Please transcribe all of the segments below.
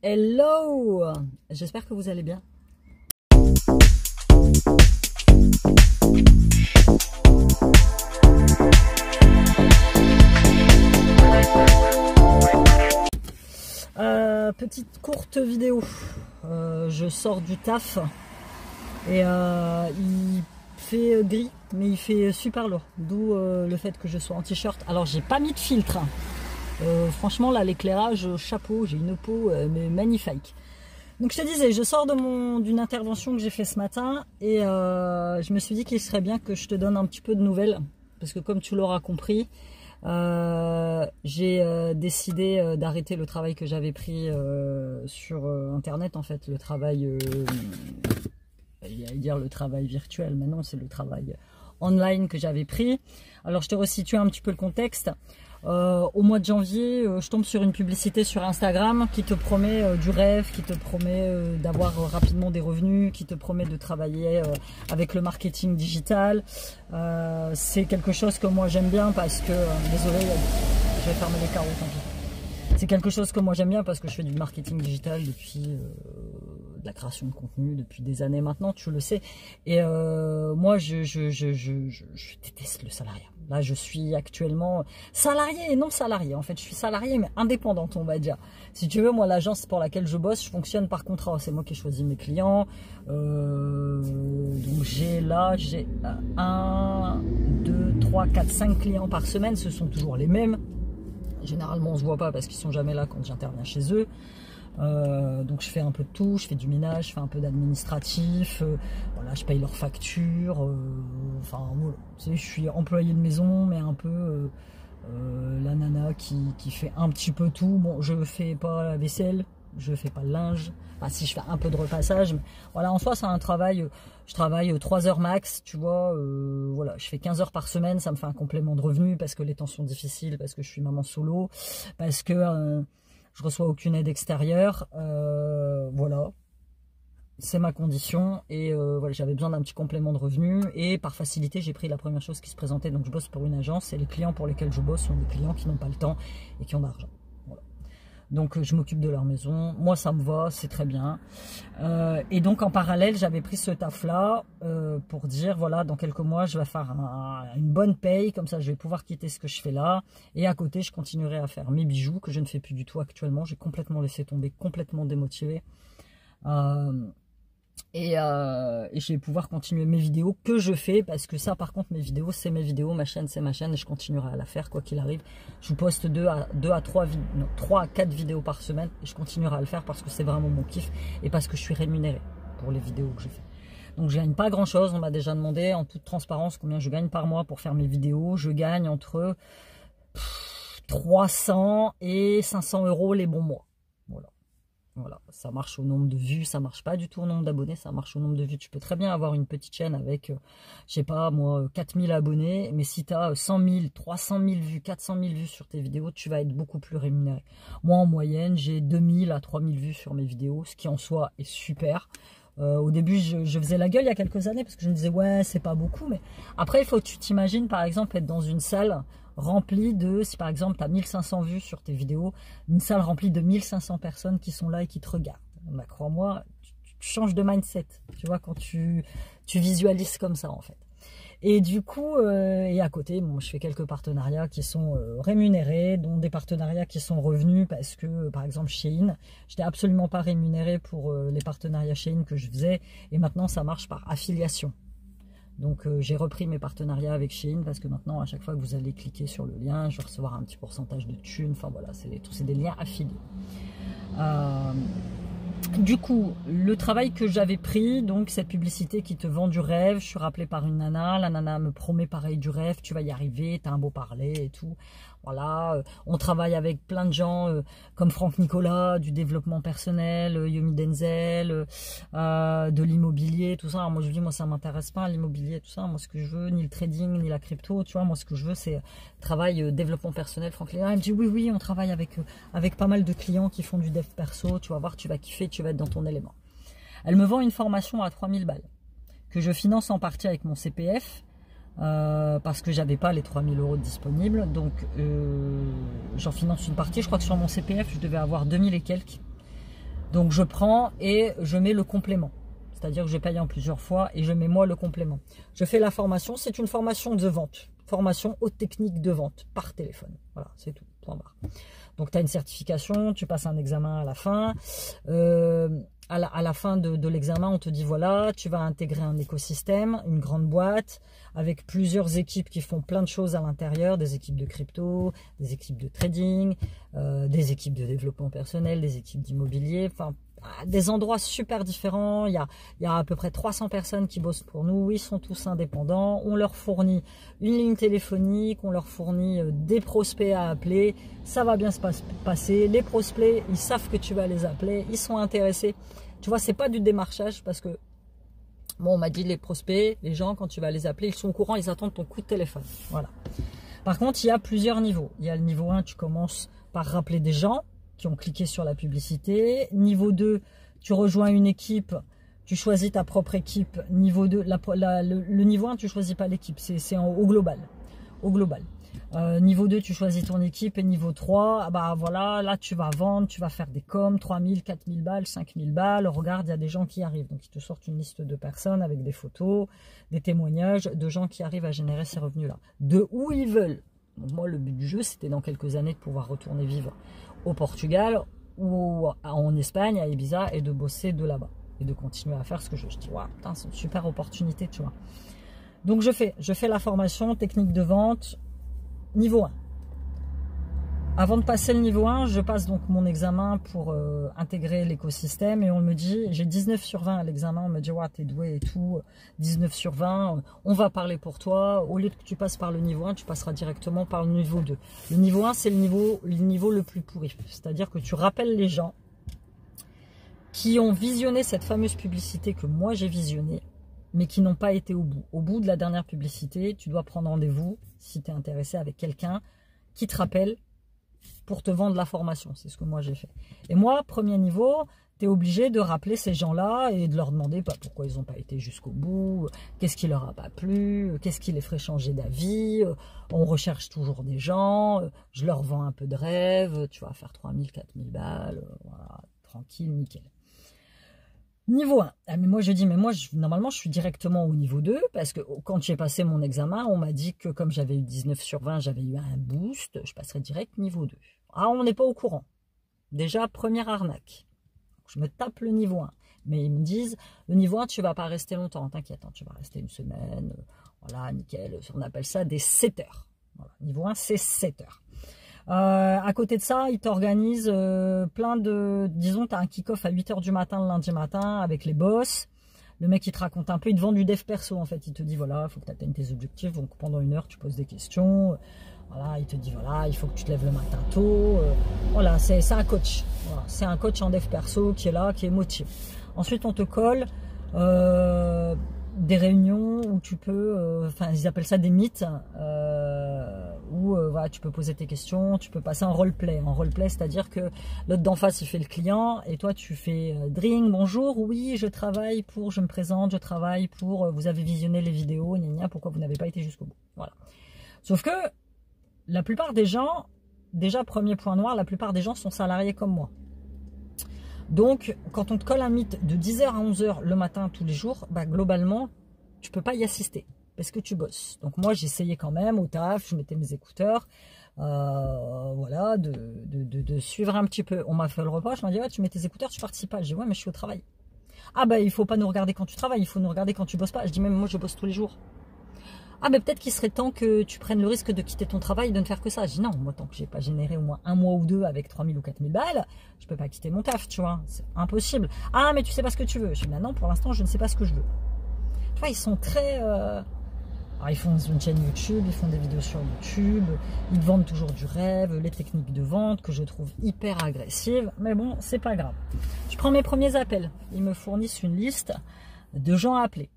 Hello! J'espère que vous allez bien. Petite courte vidéo. Je sors du taf et il fait gris, mais il fait super lourd. D'où le fait que je sois en t-shirt. Alors j'ai pas mis de filtre. Franchement là l'éclairage, chapeau, j'ai une peau mais magnifique. Donc je te disais, je sors d'une intervention que j'ai fait ce matin et je me suis dit qu'il serait bien que je te donne un petit peu de nouvelles parce que comme tu l'auras compris, j'ai décidé d'arrêter le travail que j'avais pris sur internet, en fait le travail, j'allais dire le travail virtuel, mais non, c'est le travail online que j'avais pris. Alors je te resitue un petit peu le contexte. Au mois de janvier, je tombe sur une publicité sur Instagram qui te promet du rêve, qui te promet d'avoir rapidement des revenus, qui te promet de travailler avec le marketing digital. C'est quelque chose que moi j'aime bien parce que, désolé, je vais fermer les carreaux, tant pis. C'est quelque chose que moi j'aime bien parce que je fais du marketing digital depuis de la création de contenu depuis des années maintenant, tu le sais. Et moi je déteste le salariat. Là je suis actuellement salarié et non salarié. En fait je suis salarié mais indépendante, on va dire. Si tu veux, moi l'agence pour laquelle je bosse, je fonctionne par contrat. C'est moi qui choisis mes clients. Donc j'ai 1, 2, 3, 4, 5 clients par semaine. Ce sont toujours les mêmes. Généralement on se voit pas parce qu'ils sont jamais là quand j'interviens chez eux. Donc je fais un peu de tout, je fais du ménage, je fais un peu d'administratif, voilà, je paye leurs factures, enfin voilà. Tu sais, je suis employé de maison mais un peu la nana qui fait un petit peu tout. Bon, je fais pas la vaisselle, je fais pas le linge, enfin si je fais un peu de repassage, mais voilà, en soi c'est un travail, je travaille 3 heures max, tu vois, voilà, je fais 15 heures par semaine, ça me fait un complément de revenu parce que les temps sont difficiles, parce que je suis maman solo, parce que je reçois aucune aide extérieure, voilà, c'est ma condition et voilà, j'avais besoin d'un petit complément de revenu et par facilité j'ai pris la première chose qui se présentait. Donc je bosse pour une agence et les clients pour lesquels je bosse sont des clients qui n'ont pas le temps et qui ont d'argent. Voilà. Donc je m'occupe de leur maison, moi ça me va, c'est très bien. Et donc en parallèle j'avais pris ce taf là pour dire voilà, dans quelques mois je vais faire une bonne paye, comme ça je vais pouvoir quitter ce que je fais là. Et à côté je continuerai à faire mes bijoux que je ne fais plus du tout actuellement, j'ai complètement laissé tomber, complètement démotivé. Et je vais pouvoir continuer mes vidéos que je fais, parce que ça par contre mes vidéos c'est mes vidéos, ma chaîne c'est ma chaîne et je continuerai à la faire quoi qu'il arrive. Je vous poste 3 à 4 vidéos par semaine et je continuerai à le faire parce que c'est vraiment mon kiff et parce que je suis rémunéré pour les vidéos que je fais. Donc je gagne pas grand chose, on m'a déjà demandé en toute transparence combien je gagne par mois pour faire mes vidéos. Je gagne entre 300 et 500 € les bons mois, voilà. Voilà, ça marche au nombre de vues, ça marche pas du tout au nombre d'abonnés, ça marche au nombre de vues. Tu peux très bien avoir une petite chaîne avec, je sais pas moi, 4000 abonnés, mais si tu as 100 000, 300 000 vues, 400 000 vues sur tes vidéos, tu vas être beaucoup plus rémunéré. Moi en moyenne, j'ai 2000 à 3000 vues sur mes vidéos, ce qui en soi est super. Au début, je faisais la gueule il y a quelques années parce que je me disais ouais, c'est pas beaucoup, mais après il faut que tu t'imagines par exemple être dans une salle remplie de, si par exemple tu as 1500 vues sur tes vidéos, une salle remplie de 1500 personnes qui sont là et qui te regardent. Bah, crois-moi, tu changes de mindset, tu vois, quand tu visualises comme ça en fait. Et du coup, et à côté, bon, je fais quelques partenariats qui sont rémunérés, dont des partenariats qui sont revenus parce que, par exemple, Shein, je n'étais absolument pas rémunéré pour les partenariats Shein que je faisais, et maintenant ça marche par affiliation. Donc j'ai repris mes partenariats avec Shein parce que maintenant à chaque fois que vous allez cliquer sur le lien, je vais recevoir un petit pourcentage de thunes. Enfin voilà, c'est des liens affiliés. Du coup, le travail que j'avais pris, donc cette publicité qui te vend du rêve, je suis rappelée par une nana, la nana me promet pareil du rêve, tu vas y arriver, t'as un beau parler et tout. Voilà, on travaille avec plein de gens comme Franck Nicolas, du développement personnel, Yomi Denzel, de l'immobilier, tout ça. Alors moi je dis, moi ça m'intéresse pas l'immobilier, tout ça. Moi ce que je veux, ni le trading, ni la crypto, tu vois. Moi ce que je veux c'est travail développement personnel. Franck Nicolas, il me dit oui, on travaille avec pas mal de clients qui font du dev perso, tu vas voir, tu vas kiffer, tu vas être dans ton élément. Elle me vend une formation à 3000 balles que je finance en partie avec mon CPF. Parce que j'avais pas les 3000 € disponibles, donc j'en finance une partie. Je crois que sur mon CPF je devais avoir 2000 et quelques, Donc je prends et je mets le complément. C'est-à-dire que je paye en plusieurs fois et je mets moi le complément. Je fais la formation, c'est une formation de vente. Formation haute technique de vente par téléphone. Voilà, c'est tout. Point barre. Donc tu as une certification, tu passes un examen à la fin. À la fin de l'examen, on te dit voilà, tu vas intégrer un écosystème, une grande boîte, avec plusieurs équipes qui font plein de choses à l'intérieur, des équipes de crypto, des équipes de trading, des équipes de développement personnel, des équipes d'immobilier, enfin des endroits super différents. Il y a à peu près 300 personnes qui bossent pour nous, ils sont tous indépendants, on leur fournit une ligne téléphonique, on leur fournit des prospects à appeler, ça va bien se passer, les prospects, ils savent que tu vas les appeler, ils sont intéressés. Tu vois, c'est pas du démarchage parce que, bon, on m'a dit les prospects, les gens, quand tu vas les appeler, ils sont au courant, ils attendent ton coup de téléphone. Voilà. Par contre, il y a plusieurs niveaux. Il y a le niveau 1, tu commences par rappeler des gens qui ont cliqué sur la publicité. Niveau 2, tu rejoins une équipe, tu choisis ta propre équipe. Niveau 2, le niveau 1, tu choisis pas l'équipe, c'est au global. Au global. Niveau 2, tu choisis ton équipe et niveau 3, bah voilà, là tu vas vendre, tu vas faire des coms, 3000, 4000 balles, 5000 balles. Regarde, il y a des gens qui arrivent. Donc ils te sortent une liste de personnes avec des photos, des témoignages de gens qui arrivent à générer ces revenus-là. De où ils veulent. Donc moi, le but du jeu, c'était dans quelques années de pouvoir retourner vivre au Portugal ou en Espagne, à Ibiza, et de bosser de là-bas. Et de continuer à faire ce que je dis, waouh, putain, c'est une super opportunité, tu vois. Donc je fais la formation technique de vente niveau 1. Avant de passer le niveau 1, je passe donc mon examen pour intégrer l'écosystème et on me dit, j'ai 19 sur 20 à l'examen, on me dit ouais, t'es doué et tout, 19 sur 20, on va parler pour toi, au lieu que tu passes par le niveau 1, tu passeras directement par le niveau 2. Le niveau 1, c'est le niveau le plus pourri, c'est-à-dire que tu rappelles les gens qui ont visionné cette fameuse publicité que moi j'ai visionnée, mais qui n'ont pas été au bout. Au bout de la dernière publicité, tu dois prendre rendez-vous, si tu es intéressé, avec quelqu'un qui te rappelle pour te vendre la formation. C'est ce que moi j'ai fait. Et moi, premier niveau, tu es obligé de rappeler ces gens-là et de leur demander pourquoi ils n'ont pas été jusqu'au bout, qu'est-ce qui leur a pas plu, qu'est-ce qui les ferait changer d'avis. On recherche toujours des gens, je leur vends un peu de rêve, tu vas faire 3000, 4000 balles, voilà, tranquille, nickel. Niveau 1. Ah, mais moi, je dis, mais moi, normalement, je suis directement au niveau 2 parce que quand j'ai passé mon examen, on m'a dit que comme j'avais eu 19 sur 20, j'avais eu un boost, je passerais direct niveau 2. Ah, on n'est pas au courant. Déjà, première arnaque. Je me tape le niveau 1. Mais ils me disent, le niveau 1, tu vas pas rester longtemps, t'inquiète, hein, tu vas rester une semaine. Voilà, nickel. On appelle ça des 7 heures. Voilà, niveau 1, c'est 7 heures. À côté de ça, ils t'organisent plein de... Disons, tu as un kick-off à 8 h du matin le lundi matin avec les boss. Le mec, il te raconte un peu, il te vend du dev perso en fait. Il te dit, voilà, il faut que tu atteignes tes objectifs. Donc pendant 1 heure, tu poses des questions. Voilà, il te dit, voilà, il faut que tu te lèves le matin tôt. Voilà, c'est un coach. Voilà, c'est un coach en dev perso qui est là, qui est motivé. Ensuite, on te colle des réunions où tu peux... Enfin, ils appellent ça des meets. Où voilà, tu peux poser tes questions, tu peux passer en roleplay. En roleplay, c'est-à-dire que l'autre d'en face, il fait le client et toi, tu fais drink, bonjour, oui, je travaille pour, je me présente, je travaille pour, vous avez visionné les vidéos, gna gna, pourquoi vous n'avez pas été jusqu'au bout. Voilà. Sauf que la plupart des gens, déjà, premier point noir, la plupart des gens sont salariés comme moi. Donc, quand on te colle un meet de 10 h à 11 h le matin tous les jours, bah, globalement, tu peux pas y assister. Parce que tu bosses. Donc moi, j'essayais quand même au taf, je mettais mes écouteurs, voilà, de suivre un petit peu. On m'a fait le reproche, on m'a dit, ouais, tu mets tes écouteurs, tu participes pas. Je dis, ouais, mais je suis au travail. Ah bah, il faut pas nous regarder quand tu travailles, il faut nous regarder quand tu bosses pas. Je dis, même moi, je bosse tous les jours. Ah bah, peut-être qu'il serait temps que tu prennes le risque de quitter ton travail et de ne faire que ça. Je dis, non, moi, tant que j'ai pas généré au moins 1 mois ou 2 avec 3000 ou 4000 balles, je peux pas quitter mon taf, tu vois. C'est impossible. Ah, mais tu sais pas ce que tu veux. Je dis, bah non, pour l'instant, je ne sais pas ce que je veux. Tu vois, ils sont très... Alors, ils font une chaîne YouTube, ils font des vidéos sur YouTube, ils vendent toujours du rêve, les techniques de vente que je trouve hyper agressives, mais bon, c'est pas grave. Je prends mes premiers appels, ils me fournissent une liste de gens à appeler.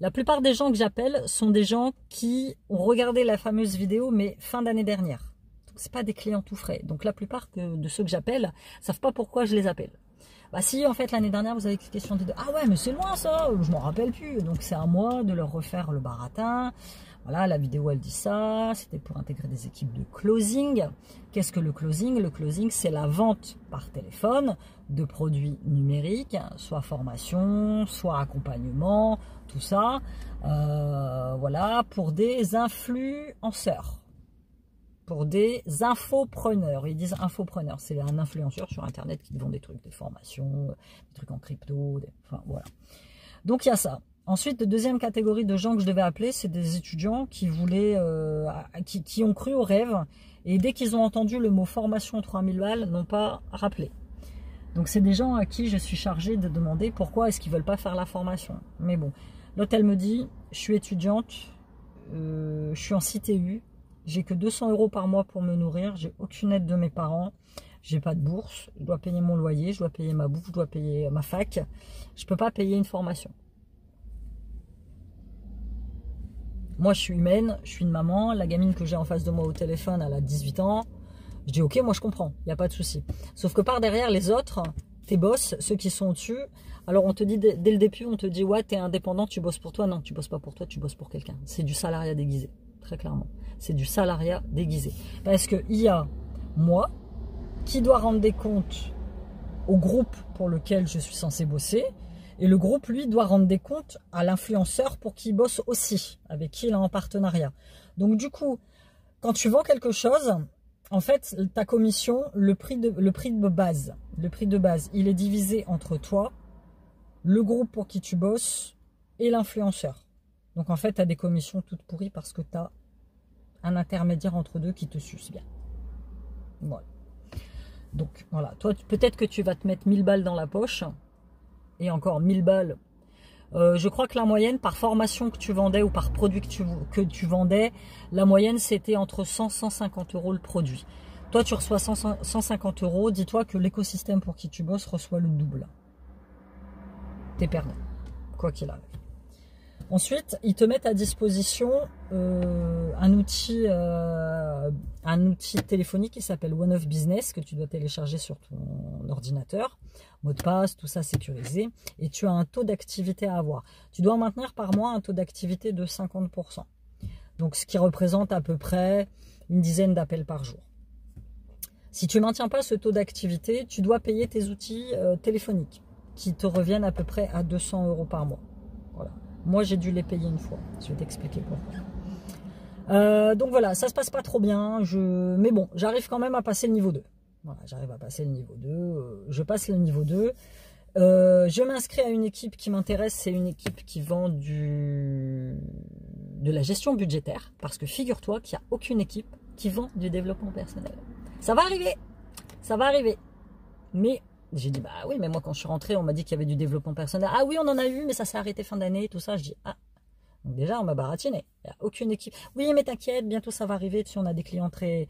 La plupart des gens que j'appelle sont des gens qui ont regardé la fameuse vidéo, mais fin d'année dernière. Donc, c'est pas des clients tout frais. Donc, la plupart de ceux que j'appelle savent pas pourquoi je les appelle. Bah si, en fait, l'année dernière, vous avez cliqué sur des... Ah ouais, mais c'est loin ça, je m'en rappelle plus. Donc c'est à moi de leur refaire le baratin. Voilà, la vidéo elle dit ça, c'était pour intégrer des équipes de closing. Qu'est-ce que le closing? Le closing, c'est la vente par téléphone de produits numériques, soit formation, soit accompagnement, tout ça. Voilà, pour des influenceurs, pour des infopreneurs. Ils disent infopreneurs, c'est un influenceur sur Internet qui vend des trucs, des formations, des trucs en crypto, enfin voilà. Donc il y a ça. Ensuite, la deuxième catégorie de gens que je devais appeler, c'est des étudiants qui voulaient, qui ont cru au rêve et dès qu'ils ont entendu le mot formation 3000 balles, n'ont pas rappelé. Donc c'est des gens à qui je suis chargée de demander pourquoi est-ce qu'ils veulent pas faire la formation. Mais bon, l'autre elle me dit, je suis étudiante, je suis en CTU, j'ai que 200 € par mois pour me nourrir, j'ai aucune aide de mes parents, j'ai pas de bourse, je dois payer mon loyer, je dois payer ma bouffe, je dois payer ma fac, je peux pas payer une formation. Moi, je suis humaine, je suis une maman. La gamine que j'ai en face de moi au téléphone, elle a 18 ans. Je dis, ok, moi, je comprends. Il n'y a pas de souci. Sauf que par derrière, les autres, tes boss, ceux qui sont au-dessus, alors on te dit, dès le début, on te dit, ouais, t'es indépendant, tu bosses pour toi. Non, tu bosses pas pour toi, tu bosses pour quelqu'un. C'est du salariat déguisé, très clairement. C'est du salariat déguisé. Parce qu'il y a moi qui dois rendre des comptes au groupe pour lequel je suis censé bosser. Et le groupe, lui, doit rendre des comptes à l'influenceur pour qu'il bosse aussi, avec qui il est en partenariat. Donc, du coup, quand tu vends quelque chose, en fait, ta commission, le prix de base, il est divisé entre toi, le groupe pour qui tu bosses et l'influenceur. Donc, en fait, tu as des commissions toutes pourries parce que tu as un intermédiaire entre deux qui te suce bien. Voilà. Donc, voilà. Toi, peut-être que tu vas te mettre 1000 balles dans la poche. Et encore 1000 balles. Je crois que la moyenne par formation que tu vendais ou par produit que tu vendais, la moyenne c'était entre 100 et 150 € le produit. Toi tu reçois 150 €, dis-toi que l'écosystème pour qui tu bosses reçoit le double. T'es perdant, quoi qu'il arrive. Ensuite, ils te mettent à disposition un outil téléphonique qui s'appelle One of Business que tu dois télécharger sur ton ordinateur. Mot de passe, tout ça sécurisé. Et tu as un taux d'activité à avoir. Tu dois maintenir par mois un taux d'activité de 50%. Donc, ce qui représente à peu près une dizaine d'appels par jour. Si tu ne maintiens pas ce taux d'activité, tu dois payer tes outils téléphoniques qui te reviennent à peu près à 200 € par mois. Voilà. Moi, j'ai dû les payer une fois. Je vais t'expliquer pourquoi. Donc voilà, ça se passe pas trop bien. Mais bon, j'arrive quand même à passer le niveau 2. Voilà, j'arrive à passer le niveau 2. Je passe le niveau 2. Je m'inscris à une équipe qui m'intéresse. C'est une équipe qui vend de la gestion budgétaire. Parce que figure-toi qu'il n'y a aucune équipe qui vend du développement personnel. Ça va arriver. Ça va arriver. Mais j'ai dit, bah oui, mais moi quand je suis rentrée, on m'a dit qu'il y avait du développement personnel. Ah oui, on en a eu, mais ça s'est arrêté fin d'année, tout ça. Je dis, ah, donc déjà, on m'a baratiné. Il n'y a aucune équipe. Oui, mais t'inquiète, bientôt ça va arriver. Tu sais, on a des clients qui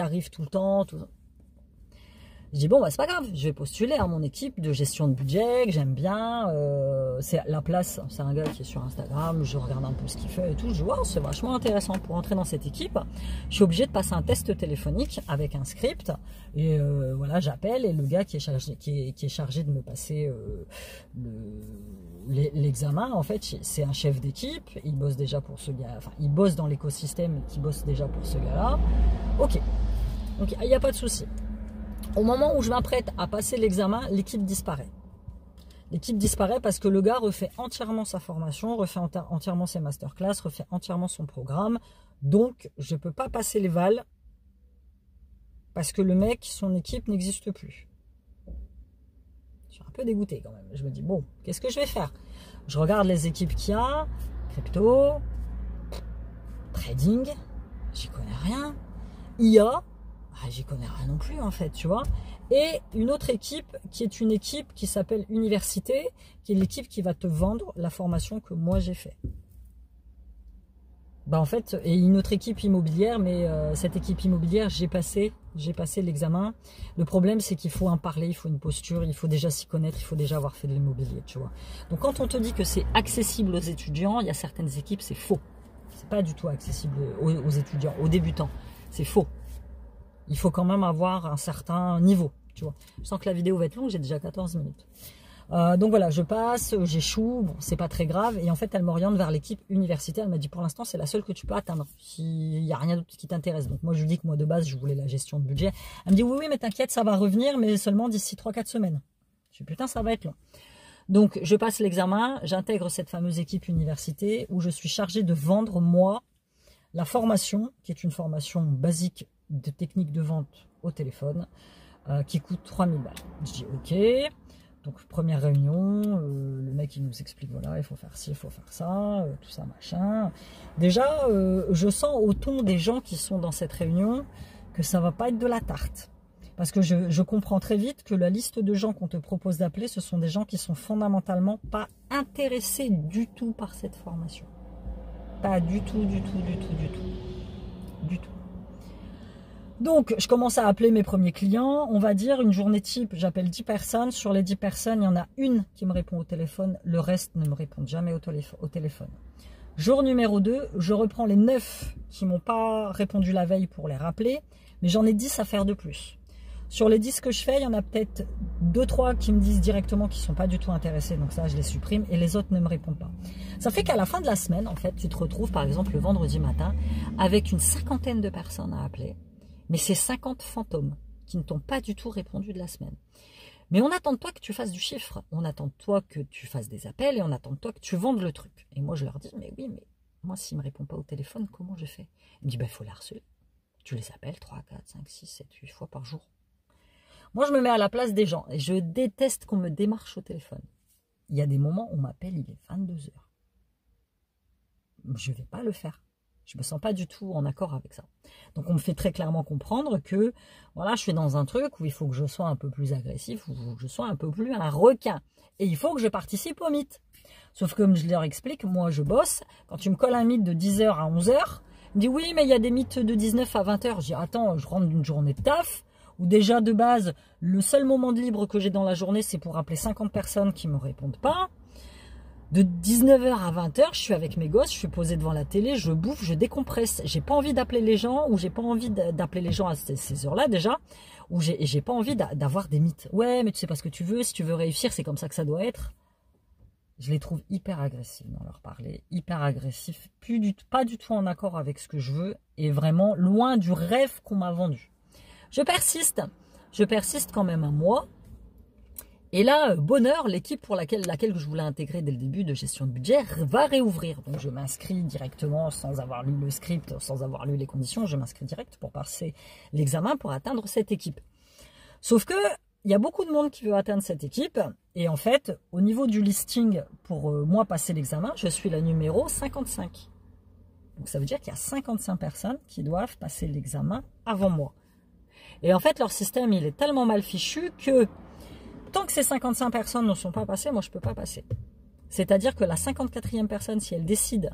arrivent tout le temps. Je dis, bon, bah, c'est pas grave, je vais postuler à mon équipe de gestion de budget, que j'aime bien. C'est la place, c'est un gars qui est sur Instagram, je regarde un peu ce qu'il fait et tout. Je dis, wow, c'est vachement intéressant pour entrer dans cette équipe. Je suis obligée de passer un test téléphonique avec un script. Et voilà, j'appelle et le gars qui est chargé de me passer l'examen, en fait, c'est un chef d'équipe. Il bosse déjà pour ce gars, enfin, il bosse dans l'écosystème qui bosse déjà pour ce gars-là. Ok, donc il n'y a pas de souci. Au moment où je m'apprête à passer l'examen, l'équipe disparaît. L'équipe disparaît parce que le gars refait entièrement sa formation, refait entièrement ses masterclass, refait entièrement son programme. Donc, je ne peux pas passer les vals parce que le mec, son équipe n'existe plus. Je suis un peu dégoûté quand même. Je me dis, bon, qu'est-ce que je vais faire? Je regarde les équipes qu'il y a, crypto, trading, j'y connais rien, IA, j'y connais rien non plus en fait, tu vois. Et une autre équipe qui est une équipe qui s'appelle Université, qui est l'équipe qui va te vendre la formation que moi j'ai fait. Bah en fait, et une autre équipe immobilière, mais cette équipe immobilière, j'ai passé l'examen. Le problème, c'est qu'il faut un parler, il faut une posture, il faut déjà s'y connaître, il faut déjà avoir fait de l'immobilier, tu vois. Donc quand on te dit que c'est accessible aux étudiants, il y a certaines équipes, c'est faux. C'est pas du tout accessible aux étudiants, aux débutants. C'est faux. Il faut quand même avoir un certain niveau, tu vois. Je sens que la vidéo va être longue, j'ai déjà 14 minutes. Donc voilà, je passe, j'échoue, bon, c'est pas très grave. Et en fait, elle m'oriente vers l'équipe université. Elle m'a dit, pour l'instant, c'est la seule que tu peux atteindre. S'il n'y a rien d'autre qui t'intéresse. Donc moi, je lui dis que moi, de base, je voulais la gestion de budget. Elle me dit, oui, mais t'inquiète, ça va revenir, mais seulement d'ici 3-4 semaines. Je dis, putain, ça va être long. Donc, je passe l'examen, j'intègre cette fameuse équipe université où je suis chargée de vendre, moi, la formation, qui est une formation basique de technique de vente au téléphone, qui coûte 3000 balles. Je dis, ok. Donc, première réunion, le mec, il nous explique, voilà, il faut faire ci, il faut faire ça, tout ça, machin. Déjà, je sens au ton des gens qui sont dans cette réunion que ça va pas être de la tarte. Parce que je comprends très vite que la liste de gens qu'on te propose d'appeler, ce sont des gens qui sont fondamentalement pas intéressés du tout par cette formation. Pas du tout, du tout, du tout, du tout. Du tout. Donc, je commence à appeler mes premiers clients. On va dire une journée type, j'appelle 10 personnes. Sur les 10 personnes, il y en a une qui me répond au téléphone. Le reste ne me répond jamais au téléphone. Jour numéro 2, je reprends les 9 qui m'ont pas répondu la veille pour les rappeler. Mais j'en ai 10 à faire de plus. Sur les 10 que je fais, il y en a peut-être 2-3 qui me disent directement qu'ils ne sont pas du tout intéressés. Donc ça, je les supprime et les autres ne me répondent pas. Ça fait qu'à la fin de la semaine, en fait, tu te retrouves par exemple le vendredi matin avec une 50aine de personnes à appeler. Mais c'est 50 fantômes qui ne t'ont pas du tout répondu de la semaine. Mais on attend de toi que tu fasses du chiffre. On attend de toi que tu fasses des appels et on attend de toi que tu vendes le truc. Et moi, je leur dis, mais oui, mais moi, s'il ne me répond pas au téléphone, comment je fais? Il me dit, il faut les harceler. Tu les appelles 3, 4, 5, 6, 7, 8 fois par jour. Moi, je me mets à la place des gens et je déteste qu'on me démarche au téléphone. Il y a des moments où on m'appelle, il est 22 h. Je ne vais pas le faire. Je ne me sens pas du tout en accord avec ça. Donc, on me fait très clairement comprendre que voilà, je suis dans un truc où il faut que je sois un peu plus agressif, où je sois un peu plus un requin. Et il faut que je participe au mythe. Sauf que, comme je leur explique, moi, je bosse. Quand tu me colles un mythe de 10 h à 11 h, il me dit oui, mais il y a des mythes de 19 à 20 h. Je dis attends, je rentre d'une journée de taf. Où déjà de base, le seul moment de libre que j'ai dans la journée, c'est pour appeler 50 personnes qui ne me répondent pas. De 19 h à 20 h, je suis avec mes gosses, je suis posée devant la télé, je bouffe, je décompresse. J'ai pas envie d'appeler les gens, ou j'ai pas envie d'appeler les gens à ces heures-là déjà, ou j'ai pas envie d'avoir des mythes. Ouais, mais tu sais pas ce que tu veux, si tu veux réussir, c'est comme ça que ça doit être. Je les trouve hyper agressifs dans leur parler, hyper agressifs, pas du tout en accord avec ce que je veux, et vraiment loin du rêve qu'on m'a vendu. Je persiste quand même un mois. Et là, bonheur, l'équipe pour laquelle je voulais intégrer dès le début de gestion de budget va réouvrir. Donc je m'inscris directement sans avoir lu le script, sans avoir lu les conditions. Je m'inscris direct pour passer l'examen pour atteindre cette équipe. Sauf que il y a beaucoup de monde qui veut atteindre cette équipe. Et en fait, au niveau du listing, pour moi passer l'examen, je suis la numéro 55. Donc ça veut dire qu'il y a 55 personnes qui doivent passer l'examen avant moi. Et en fait, leur système, il est tellement mal fichu que tant que ces 55 personnes ne sont pas passées, moi, je ne peux pas passer. C'est-à-dire que la 54e personne, si elle décide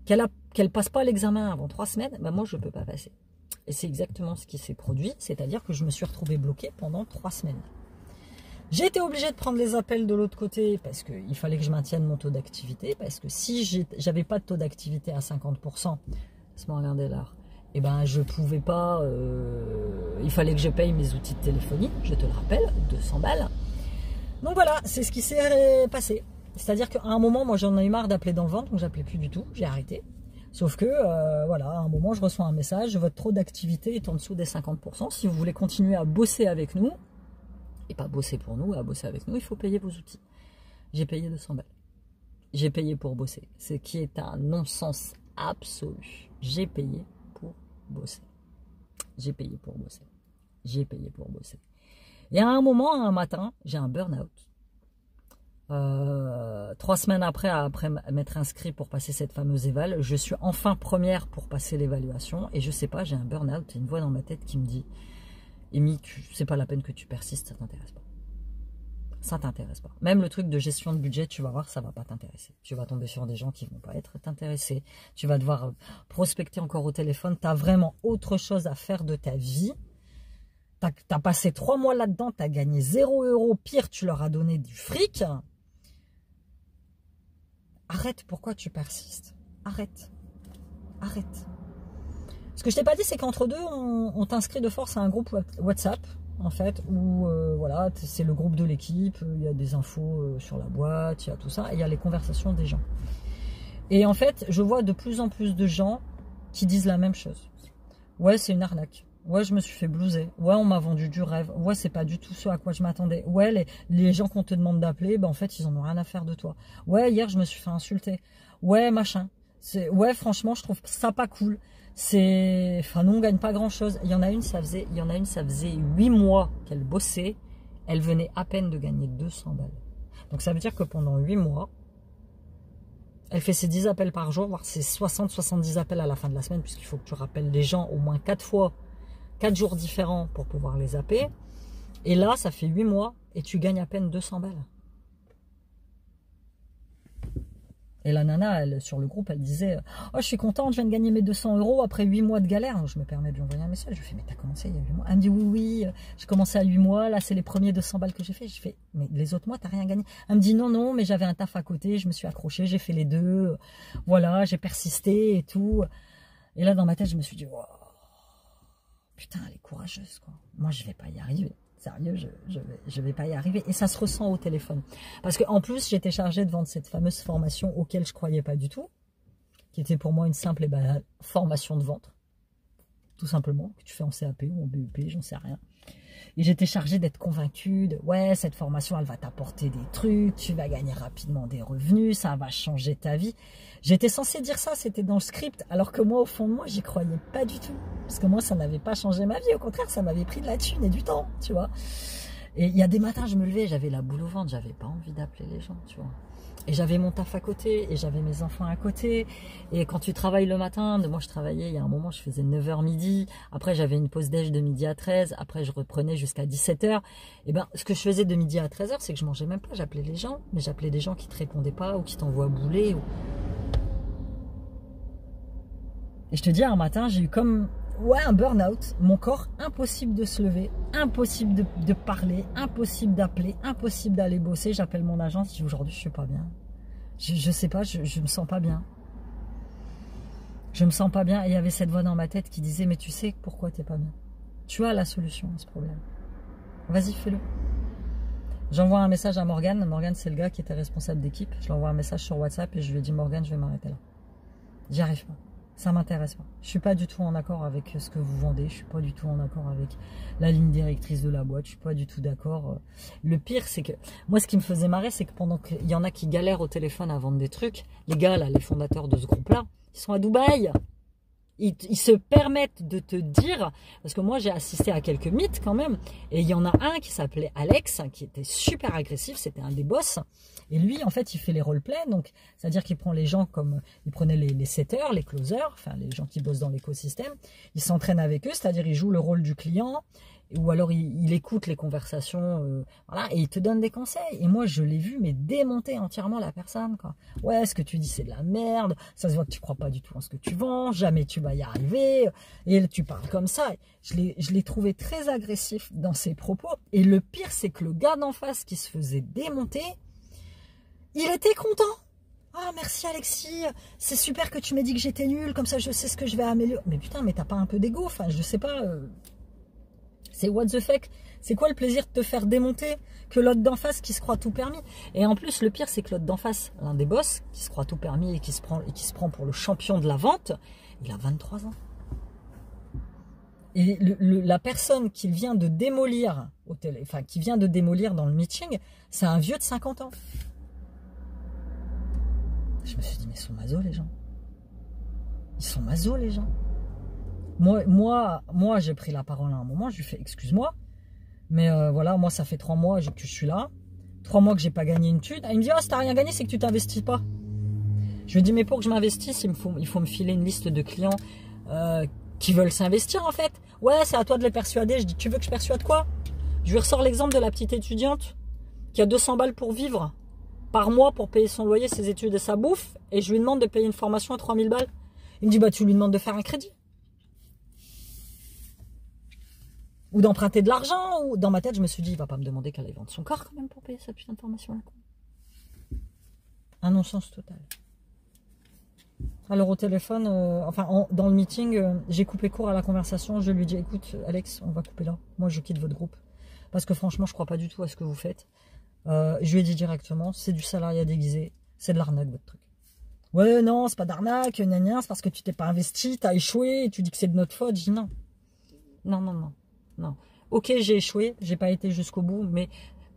qu'elle ne passe pas l'examen avant 3 semaines, ben moi, je ne peux pas passer. Et c'est exactement ce qui s'est produit, c'est-à-dire que je me suis retrouvée bloquée pendant 3 semaines. J'ai été obligée de prendre les appels de l'autre côté parce qu'il fallait que je maintienne mon taux d'activité, parce que si j'avais pas de taux d'activité à 50%, laisse-moi regarder l'heure, eh ben, je pouvais pas, il fallait que je paye mes outils de téléphonie, je te le rappelle, 200 balles. Donc voilà, c'est ce qui s'est passé. C'est-à-dire qu'à un moment, moi j'en ai eu marre d'appeler dans le ventre, donc j'appelais plus du tout, j'ai arrêté. Sauf que, voilà, à un moment, je reçois un message, votre taux d'activité est en dessous des 50%. Si vous voulez continuer à bosser avec nous, et pas bosser pour nous, à bosser avec nous, il faut payer vos outils. J'ai payé 200 balles. J'ai payé pour bosser, ce qui est un non-sens absolu. J'ai payé pour bosser. J'ai payé pour bosser. J'ai payé pour bosser. Et à un moment, un matin, j'ai un burn-out. 3 semaines après m'être inscrit pour passer cette fameuse éval, je suis enfin première pour passer l'évaluation. Et je sais pas, j'ai un burn-out, une voix dans ma tête qui me dit « Amy, c'est pas la peine que tu persistes, ça t'intéresse pas. » Ça t'intéresse pas. Même le truc de gestion de budget, tu vas voir, ça va pas t'intéresser. Tu vas tomber sur des gens qui vont pas être t'intéresser. Tu vas devoir prospecter encore au téléphone. Tu as vraiment autre chose à faire de ta vie. Tu as passé 3 mois là-dedans, tu as gagné 0 €. Pire, tu leur as donné du fric. Arrête, pourquoi tu persistes? Arrête. Arrête. Ce que je t'ai pas dit, c'est qu'entre deux, on t'inscrit de force à un groupe WhatsApp en fait, où voilà, c'est le groupe de l'équipe, il y a des infos sur la boîte, il y a tout ça, et il y a les conversations des gens. Et en fait, je vois de plus en plus de gens qui disent la même chose. Ouais, c'est une arnaque. Ouais, je me suis fait blouser. Ouais, on m'a vendu du rêve. Ouais, c'est pas du tout ce à quoi je m'attendais. Ouais, les gens qu'on te demande d'appeler, ben en fait, ils en ont rien à faire de toi. Ouais, hier, je me suis fait insulter. Ouais, machin. Ouais, franchement, je trouve ça pas cool. Enfin, nous, on gagne pas grand-chose. Il y en a une, ça faisait 8 mois qu'elle bossait. Elle venait à peine de gagner 200 balles. Donc, ça veut dire que pendant 8 mois, elle fait ses 10 appels par jour, voire ses 60-70 appels à la fin de la semaine, puisqu'il faut que tu rappelles les gens au moins 4 fois, 4 jours différents pour pouvoir les appeler. Et là, ça fait 8 mois et tu gagnes à peine 200 balles. Et la nana, elle, sur le groupe, elle disait « Oh, je suis contente, je viens de gagner mes 200 € après 8 mois de galère. » Donc, je me permets de lui envoyer un message. Je lui fais « Mais t'as commencé il y a 8 mois ?» Elle me dit « Oui, j'ai commencé à 8 mois. Là, c'est les premiers 200 balles que j'ai fait. » Je fais « Mais les autres mois, t'as rien gagné ?» Elle me dit « Non, mais j'avais un taf à côté. Je me suis accrochée, j'ai fait les deux. Voilà, j'ai persisté et tout. » Et là, dans ma tête, je me suis dit « Wow, putain, elle est courageuse, quoi. Moi, je vais pas y arriver. » Sérieux, je vais pas y arriver. Et ça se ressent au téléphone. Parce qu'en plus, j'étais chargée de vendre cette fameuse formation auquel je croyais pas du tout, qui était pour moi une simple formation de vente. Tout simplement, que tu fais en CAP ou en BEP, j'en sais rien. Et j'étais chargée d'être convaincue de, ouais, cette formation, elle va t'apporter des trucs, tu vas gagner rapidement des revenus, ça va changer ta vie. J'étais censée dire ça, c'était dans le script, alors que moi, au fond de moi, j'y croyais pas du tout. Parce que moi, ça n'avait pas changé ma vie, au contraire, ça m'avait pris de la thune et du temps, tu vois. Et il y a des matins, je me levais, j'avais la boule au ventre, j'avais pas envie d'appeler les gens, tu vois. Et j'avais mon taf à côté, et j'avais mes enfants à côté. Et quand tu travailles le matin, moi je travaillais, il y a un moment, je faisais 9h midi. Après, j'avais une pause déj de midi à 13. Après, je reprenais jusqu'à 17h. Et ben, ce que je faisais de midi à 13h, c'est que je mangeais même pas. J'appelais les gens, mais j'appelais des gens qui te répondaient pas ou qui t'envoient bouler. Et je te dis, un matin, j'ai eu comme... Ouais, un burn-out, mon corps, impossible de se lever, impossible de parler, impossible d'appeler, impossible d'aller bosser. J'appelle mon agence, je dis aujourd'hui je suis pas bien. Je sais pas, je me sens pas bien. Je me sens pas bien et il y avait cette voix dans ma tête qui disait mais tu sais pourquoi t'es pas bien. Tu as la solution à ce problème. Vas-y, fais-le. J'envoie un message à Morgane. Morgane, c'est le gars qui était responsable d'équipe. Je lui envoie un message sur WhatsApp et je lui ai dit Morgane, je vais m'arrêter là. J'y arrive pas. Ça m'intéresse pas. Je suis pas du tout en accord avec ce que vous vendez. Je suis pas du tout en accord avec la ligne directrice de la boîte. Je suis pas du tout d'accord. Le pire, c'est que moi, ce qui me faisait marrer, c'est que pendant qu'il y en a qui galèrent au téléphone à vendre des trucs, les gars, là, les fondateurs de ce groupe-là, ils sont à Dubaï. Ils se permettent de te dire, parce que moi j'ai assisté à quelques mythes quand même, et il y en a un qui s'appelait Alex, qui était super agressif, c'était un des boss, et lui en fait il fait les roleplays, donc c'est-à-dire qu'il prend les gens comme, il prenait les setters, les closers, enfin les gens qui bossent dans l'écosystème, il s'entraîne avec eux, c'est-à-dire il joue le rôle du client, ou alors il écoute les conversations, voilà, et il te donne des conseils. Et moi, je l'ai vu, mais démonter entièrement la personne, quoi. Ouais, ce que tu dis, c'est de la merde. Ça se voit que tu crois pas du tout en ce que tu vends. Jamais tu vas y arriver. Et tu parles comme ça. Je l'ai trouvé très agressif dans ses propos. Et le pire, c'est que le gars d'en face qui se faisait démonter, il était content. Ah, merci Alexis, c'est super que tu m'aies dit que j'étais nulle, comme ça je sais ce que je vais améliorer. Mais putain, mais t'as pas un peu d'ego? Enfin, je sais pas... C'est what the fuck? C'est quoi le plaisir de te faire démonter que l'autre d'en face qui se croit tout permis? Et en plus, le pire, c'est que l'autre d'en face, l'un des boss, qui se croit tout permis et qui se prend pour le champion de la vente, il a 23 ans. Et la personne qui vient de démolir qui vient de démolir dans le meeting, c'est un vieux de 50 ans. Je me suis dit, mais ils sont masos les gens. Ils sont masos les gens. Moi j'ai pris la parole à un moment, je lui fais excuse-moi, mais voilà, moi ça fait 3 mois que je suis là, 3 mois que j'ai pas gagné une thune. Il me dit, oh, si t'as rien gagné, c'est que tu t'investis pas. Je lui dis, mais pour que je m'investisse, il faut me filer une liste de clients qui veulent s'investir en fait. Ouais, c'est à toi de les persuader. Je dis, tu veux que je persuade quoi? Je lui ressors l'exemple de la petite étudiante qui a 200 balles pour vivre par mois pour payer son loyer, ses études et sa bouffe, et je lui demande de payer une formation à 3000 balles. Il me dit, bah tu lui demandes de faire un crédit. Ou d'emprunter de l'argent, ou dans ma tête, je me suis dit, il va pas me demander qu'elle aille vendre son corps quand même pour payer sa putain de formation. Un non-sens total. Alors au téléphone, dans le meeting, j'ai coupé court à la conversation, je lui dis, écoute Alex, on va couper là, moi je quitte votre groupe. Parce que franchement, je crois pas du tout à ce que vous faites. Je lui ai dit directement, c'est du salariat déguisé, c'est de l'arnaque votre truc. Ouais, non, c'est pas d'arnaque, c'est parce que tu t'es pas investi, t'as échoué, et tu dis que c'est de notre faute. Je dis non. Non, non, non, non. Ok, j'ai échoué, j'ai pas été jusqu'au bout, mais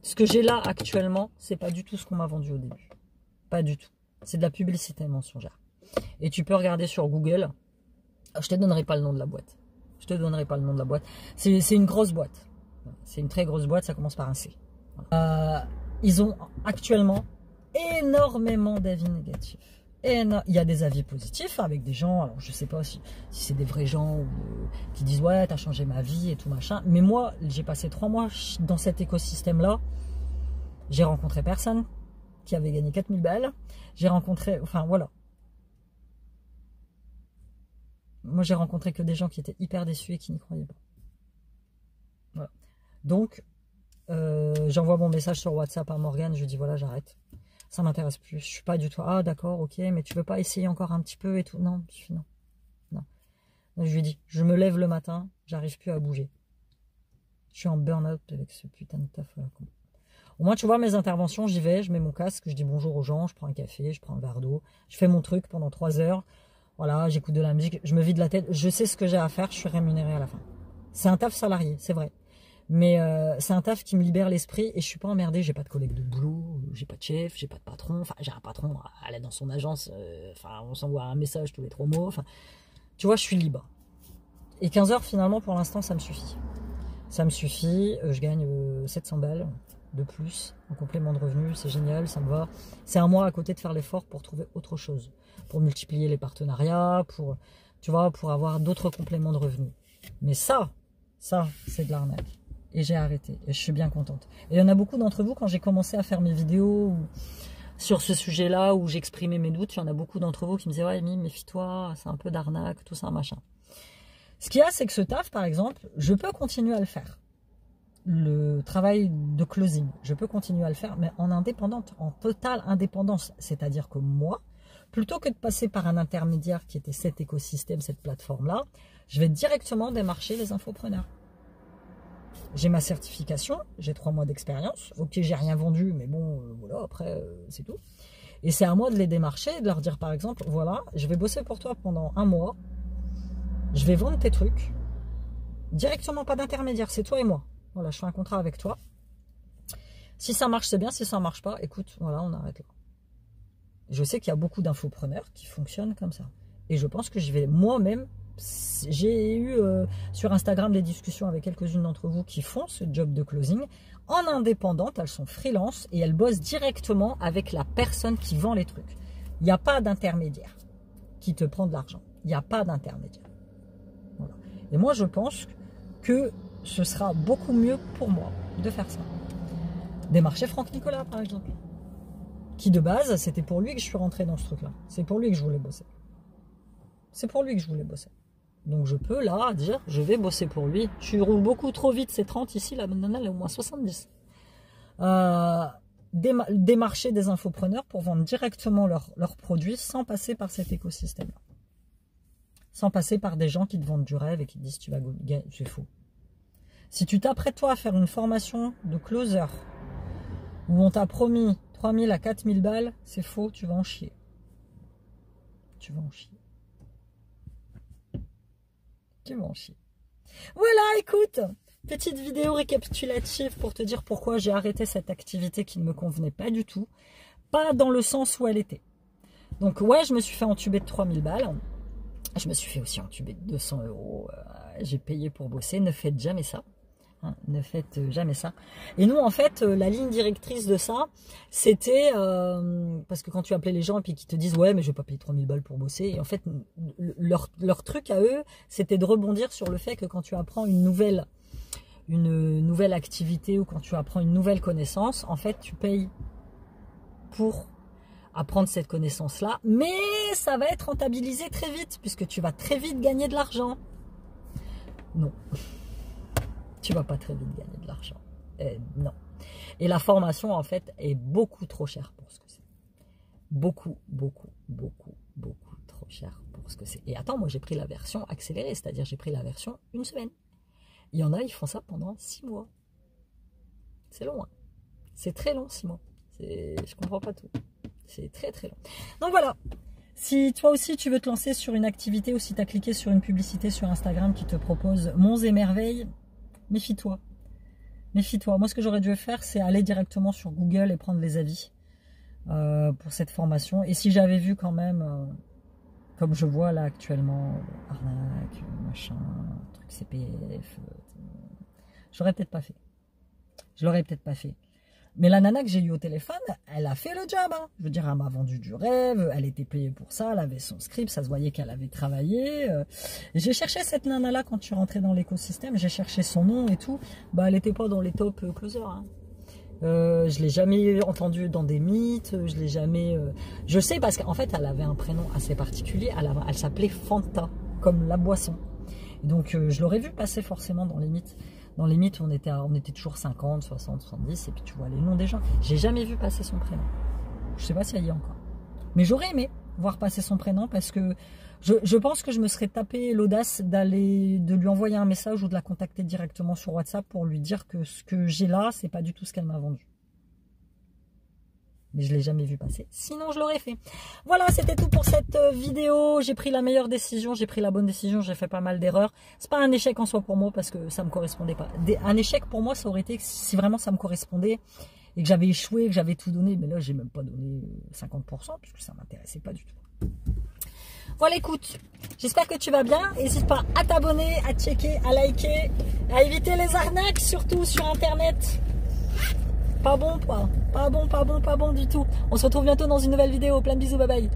ce que j'ai là actuellement, c'est pas du tout ce qu'on m'a vendu au début. Pas du tout. C'est de la publicité mensongère. Et tu peux regarder sur Google. Je te donnerai pas le nom de la boîte. Je te donnerai pas le nom de la boîte. C'est une grosse boîte. C'est une très grosse boîte, ça commence par un C. Ils ont actuellement énormément d'avis négatifs. Il y a des avis positifs avec des gens, alors je sais pas si c'est des vrais gens qui disent ouais t'as changé ma vie et tout machin, mais moi j'ai passé 3 mois dans cet écosystème là, j'ai rencontré personne qui avait gagné 4000 balles, j'ai rencontré, enfin voilà, moi j'ai rencontré que des gens qui étaient hyper déçus et qui n'y croyaient pas. Voilà. Donc j'envoie mon message sur WhatsApp à Morgane, je lui dis voilà j'arrête. Ça m'intéresse plus. Je suis pas du tout. Ah d'accord, ok, mais tu veux pas essayer encore un petit peu et tout. Non, non, non. Donc, je lui dis, je me lève le matin, j'arrive plus à bouger. Je suis en burn-out avec ce putain de taf là. Au moins, tu vois, mes interventions, j'y vais, je mets mon casque, je dis bonjour aux gens, je prends un café, je prends un verre d'eau, je fais mon truc pendant 3 heures. Voilà, j'écoute de la musique, je me vide la tête, je sais ce que j'ai à faire, je suis rémunéré à la fin. C'est un taf salarié, c'est vrai. Mais c'est un taf qui me libère l'esprit et je suis pas emmerdé, j'ai pas de collègue de boulot, j'ai pas de chef, j'ai pas de patron, enfin j'ai un patron, elle est dans son agence, enfin on s'envoie un message tous les 3 mots, enfin tu vois je suis libre. Et 15 heures finalement pour l'instant ça me suffit. Ça me suffit, je gagne 700 balles de plus en complément de revenus, c'est génial, ça me va. C'est à moi à côté de faire l'effort pour trouver autre chose, pour multiplier les partenariats, pour, tu vois, pour avoir d'autres compléments de revenus. Mais ça c'est de l'arnaque. Et j'ai arrêté. Et je suis bien contente. Et il y en a beaucoup d'entre vous, quand j'ai commencé à faire mes vidéos sur ce sujet-là, où j'exprimais mes doutes, il y en a beaucoup d'entre vous qui me disaient « Ouais, Amy, méfie-toi, c'est un peu d'arnaque, tout ça, machin. » Ce qu'il y a, c'est que ce taf, par exemple, je peux continuer à le faire. Le travail de closing, je peux continuer à le faire, mais en indépendante, en totale indépendance. C'est-à-dire que moi, plutôt que de passer par un intermédiaire qui était cet écosystème, cette plateforme-là, je vais directement démarcher les infopreneurs. J'ai ma certification, j'ai 3 mois d'expérience. Ok, j'ai rien vendu, mais bon, voilà, après, c'est tout. Et c'est à moi de les démarcher et de leur dire, par exemple, voilà, je vais bosser pour toi pendant 1 mois. Je vais vendre tes trucs. Directement, pas d'intermédiaire, c'est toi et moi. Voilà, je fais un contrat avec toi. Si ça marche, c'est bien. Si ça marche pas, écoute, voilà, on arrête là. Je sais qu'il y a beaucoup d'infopreneurs qui fonctionnent comme ça. Et je pense que je vais moi-même... J'ai eu sur Instagram des discussions avec quelques-unes d'entre vous qui font ce job de closing en indépendante, elles sont freelance et elles bossent directement avec la personne qui vend les trucs. Il n'y a pas d'intermédiaire qui te prend de l'argent. Il n'y a pas d'intermédiaire. Voilà. Et moi je pense que ce sera beaucoup mieux pour moi de faire ça. Démarcher Franck Nicolas par exemple. Qui de base, c'était pour lui que je suis rentré dans ce truc-là. C'est pour lui que je voulais bosser. C'est pour lui que je voulais bosser. Donc je peux là dire, je vais bosser pour lui. Je roule beaucoup trop vite, c'est 30 ici, la nana elle est au moins 70. Démarcher des infopreneurs pour vendre directement leurs produits sans passer par cet écosystème-là. Sans passer par des gens qui te vendent du rêve et qui te disent tu vas gagner. C'est faux. Si tu t'apprêtes toi à faire une formation de closer où on t'a promis 3000 à 4000 balles, c'est faux, tu vas en chier. Tu vas en chier. Tu vas en chier. Voilà, écoute, petite vidéo récapitulative pour te dire pourquoi j'ai arrêté cette activité qui ne me convenait pas du tout. Pas dans le sens où elle était. Donc ouais, je me suis fait entuber de 3000 balles. Je me suis fait aussi entuber de 200 €. J'ai payé pour bosser. Ne faites jamais ça. Hein, ne faites jamais ça. Et nous, en fait, la ligne directrice de ça, c'était... parce que quand tu appelais les gens et puis qu'ils te disent « Ouais, mais je vais pas payer 3000 balles pour bosser. » Et en fait, leur truc à eux, c'était de rebondir sur le fait que quand tu apprends une nouvelle activité ou quand tu apprends une nouvelle connaissance, en fait, tu payes pour apprendre cette connaissance-là. Mais ça va être rentabilisé très vite puisque tu vas très vite gagner de l'argent. Non. Tu vas pas très vite gagner de l'argent. Non. Et la formation, en fait, est beaucoup trop chère pour ce que c'est. Beaucoup, beaucoup, beaucoup, beaucoup trop cher pour ce que c'est. Et attends, moi, j'ai pris la version accélérée, c'est-à-dire j'ai pris la version 1 semaine. Il y en a, ils font ça pendant 6 mois. C'est long, hein. C'est très long, 6 mois. Je comprends pas tout. C'est très très long. Donc voilà. Si toi aussi tu veux te lancer sur une activité ou si tu as cliqué sur une publicité sur Instagram qui te propose Monts et Merveilles, méfie-toi. Méfie-toi. Moi, ce que j'aurais dû faire, c'est aller directement sur Google et prendre les avis pour cette formation. Et si j'avais vu quand même, comme je vois là actuellement, arnaque, machin, truc CPF, j'aurais peut-être pas fait. Je l'aurais peut-être pas fait. Mais la nana que j'ai eue au téléphone, elle a fait le job. Hein. Je veux dire, elle m'a vendu du rêve, elle était payée pour ça, elle avait son script, ça se voyait qu'elle avait travaillé. J'ai cherché cette nana-là quand je suis rentrée dans l'écosystème, j'ai cherché son nom et tout. Bah, elle n'était pas dans les top closers. Hein. Je l'ai jamais entendue dans des mythes, je l'ai jamais... Je sais parce qu'en fait, elle avait un prénom assez particulier, elle s'appelait Fanta, comme la boisson. Et donc, je l'aurais vu passer forcément dans les mythes. Dans les mythes, on était toujours 50, 60, 70, et puis tu vois les noms des gens. J'ai jamais vu passer son prénom. Je sais pas si elle y est encore. Mais j'aurais aimé voir passer son prénom parce que je pense que je me serais tapé l'audace de lui envoyer un message ou de la contacter directement sur WhatsApp pour lui dire que ce que j'ai là, c'est pas du tout ce qu'elle m'a vendu. Mais je ne l'ai jamais vu passer. Sinon, je l'aurais fait. Voilà, c'était tout pour cette vidéo. J'ai pris la meilleure décision, j'ai pris la bonne décision, j'ai fait pas mal d'erreurs. C'est pas un échec en soi pour moi parce que ça me correspondait pas. Un échec pour moi, ça aurait été si vraiment ça me correspondait et que j'avais échoué, que j'avais tout donné. Mais là, j'ai même pas donné 50% puisque ça m'intéressait pas du tout. Voilà, écoute, j'espère que tu vas bien. N'hésite pas à t'abonner, à checker, à liker, à éviter les arnaques, surtout sur Internet. Pas bon, pas bon du tout. On se retrouve bientôt dans une nouvelle vidéo. Plein de bisous, bye bye.